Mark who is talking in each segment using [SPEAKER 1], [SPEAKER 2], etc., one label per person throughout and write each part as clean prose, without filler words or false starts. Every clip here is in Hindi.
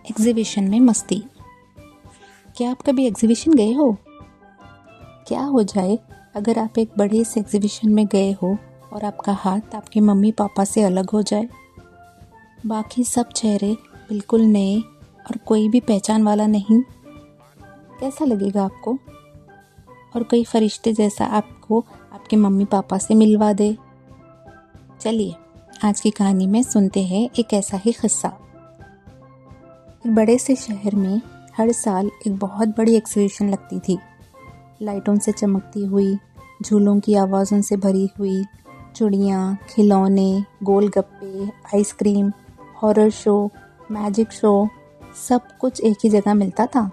[SPEAKER 1] एग्जीबिशन में मस्ती। क्या आप कभी एग्जीबिशन गए हो? क्या हो जाए अगर आप एक बड़े से एग्जीबिशन में गए हो और आपका हाथ आपके मम्मी पापा से अलग हो जाए? बाकी सब चेहरे बिल्कुल नए और कोई भी पहचान वाला नहीं। कैसा लगेगा आपको? और कोई फरिश्ते जैसा आपको आपके मम्मी पापा से मिलवा दे। चलिए आज की कहानी में सुनते हैं एक ऐसा ही किस्सा। एक बड़े से शहर में हर साल एक बहुत बड़ी एग्जीबिशन लगती थी। लाइटों से चमकती हुई, झूलों की आवाज़ों से भरी हुई, चूड़ियाँ, खिलौने, गोलगप्पे, ice cream, horror show, magic show, सब कुछ एक ही जगह मिलता था।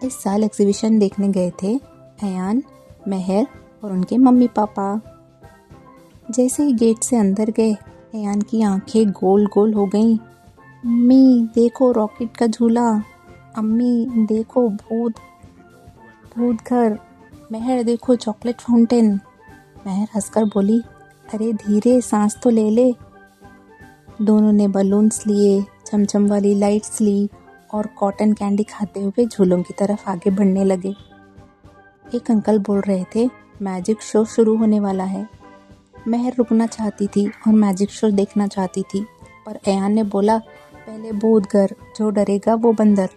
[SPEAKER 1] इस साल एग्जीबिशन देखने गए थे अयान, मेहर और उनके मम्मी पापा। जैसे ही गेट से अंदर गए, अयान की आंखें गोल गोल हो गईं। अम्मी देखो रॉकेट का झूला, अम्मी देखो भूत घर, मेहर देखो चॉकलेट फाउंटेन। मेहर हंसकर बोली, अरे धीरे सांस तो ले ले। दोनों ने बलून्स लिए, चमचम वाली लाइट्स ली और कॉटन कैंडी खाते हुए झूलों की तरफ आगे बढ़ने लगे। एक अंकल बोल रहे थे, मैजिक शो शुरू होने वाला है। मेहर रुकना चाहती थी और मैजिक शो देखना चाहती थी, पर अयान ने बोला, पहले भूत घर, जो डरेगा वो बंदर।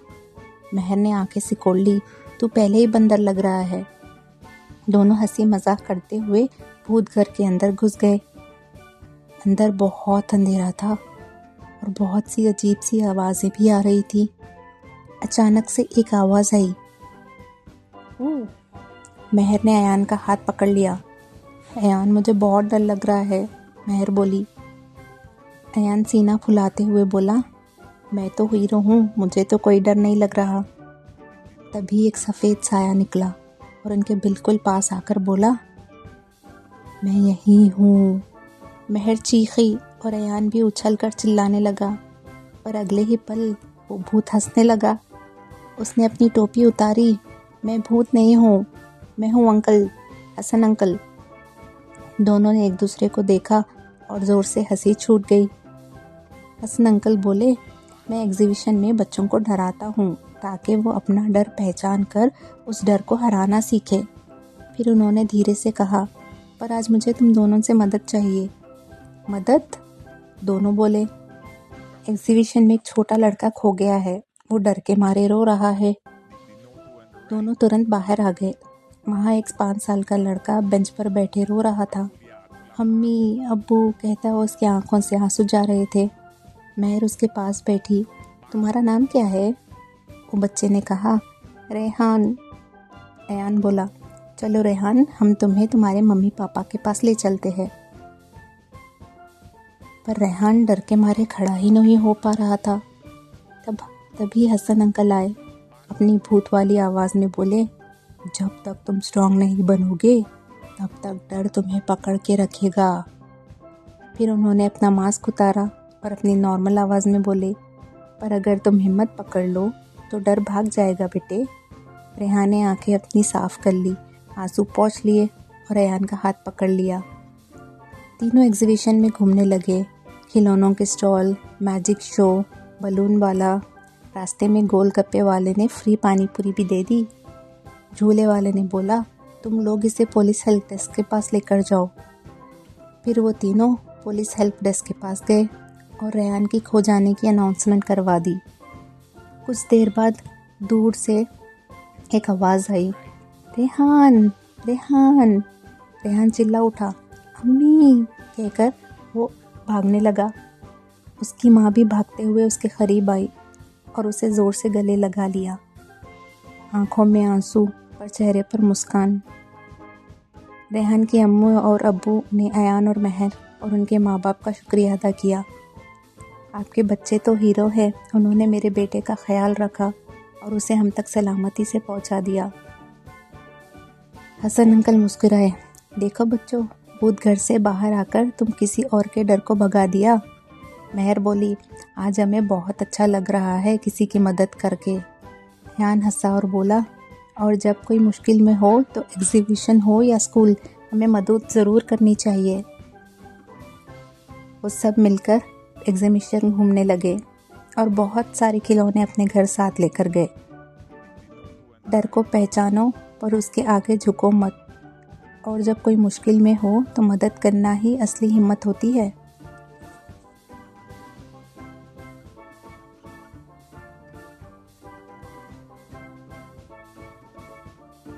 [SPEAKER 1] मेहर ने आंखें सिकोड़ ली, तू पहले ही बंदर लग रहा है। दोनों हंसी मजाक करते हुए भूत घर के अंदर घुस गए। अंदर बहुत अंधेरा था और बहुत सी अजीब सी आवाज़ें भी आ रही थी। अचानक से एक आवाज़ आई। मेहर ने अयान का हाथ पकड़ लिया। अयान मुझे बहुत डर लग रहा है, मेहर बोली। अयान सीना फुलाते हुए बोला, मैं तो हीरो हूँ, मुझे तो कोई डर नहीं लग रहा। तभी एक सफ़ेद साया निकला और उनके बिल्कुल पास आकर बोला, मैं यही हूँ। मेहर चीखी और अयान भी उछलकर चिल्लाने लगा, पर अगले ही पल वो भूत हंसने लगा। उसने अपनी टोपी उतारी, मैं भूत नहीं हूँ, मैं हूँ अंकल, हसन अंकल। दोनों ने एक दूसरे को देखा और ज़ोर से हंसी छूट गई। हसन अंकल बोले, मैं एग्जीबिशन में बच्चों को डराता हूँ ताकि वो अपना डर पहचान कर उस डर को हराना सीखे। फिर उन्होंने धीरे से कहा, पर आज मुझे तुम दोनों से मदद चाहिए। मदद? दोनों बोले। एग्जीबिशन में एक छोटा लड़का खो गया है, वो डर के मारे रो रहा है। दोनों तुरंत बाहर आ गए। वहाँ एक 5 साल का लड़का बेंच पर बैठे रो रहा था। अम्मी, अब्बू कहता हुआ उसकी आंखों से आंसू जा रहे थे। मेहर उसके पास बैठी। तुम्हारा नाम क्या है? वो बच्चे ने कहा, रेहान। अयान बोला, चलो रेहान, हम तुम्हें तुम्हारे मम्मी पापा के पास ले चलते हैं। पर रेहान डर के मारे खड़ा ही नहीं हो पा रहा था। तभी हसन अंकल आए। अपनी भूत वाली आवाज़ में बोले, जब तक तुम स्ट्रांग नहीं बनोगे तब तक डर तुम्हें पकड़ के रखेगा। फिर उन्होंने अपना मास्क उतारा और अपनी नॉर्मल आवाज़ में बोले, पर अगर तुम हिम्मत पकड़ लो तो डर भाग जाएगा बेटे। रेहान ने आंखें अपनी साफ कर ली, आंसू पोंछ लिए और अयान का हाथ पकड़ लिया। तीनों एग्जीबिशन में घूमने लगे। खिलौनों के स्टॉल, मैजिक शो, बलून वाला। रास्ते में गोलगप्पे वाले ने फ्री पानी पूरी भी दे दी। झूले वाले ने बोला, तुम लोग इसे पुलिस हेल्प डेस्क के पास लेकर जाओ। फिर वो तीनों पुलिस हेल्प डेस्क के पास गए और रेहान की खो जाने की अनाउंसमेंट करवा दी। कुछ देर बाद दूर से एक आवाज़ आई, रेहान, रेहान। रेहान चिल्ला उठा, अम्मी कहकर वो भागने लगा। उसकी माँ भी भागते हुए उसके करीब आई और उसे ज़ोर से गले लगा लिया। आंखों में आंसू पर चेहरे पर मुस्कान। रेहान के अम्मू और अब्बू ने अयान और मेहर और उनके माँ बाप का शुक्रिया अदा किया। आपके बच्चे तो हीरो है, उन्होंने मेरे बेटे का ख्याल रखा और उसे हम तक सलामती से पहुंचा दिया। हसन अंकल मुस्कुराए, देखो बच्चों, भूत घर से बाहर आकर तुम किसी और के डर को भगा दिया। मेहर बोली, आज हमें बहुत अच्छा लग रहा है किसी की मदद करके। अयान हंसा और बोला, और जब कोई मुश्किल में हो तो एग्जीबिशन हो या स्कूल, हमें मदद ज़रूर करनी चाहिए। वो सब मिलकर एग्जीबिशन घूमने लगे और बहुत सारे खिलौने अपने घर साथ लेकर गए। डर को पहचानो पर उसके आगे झुको मत, और जब कोई मुश्किल में हो तो मदद करना ही असली हिम्मत होती है।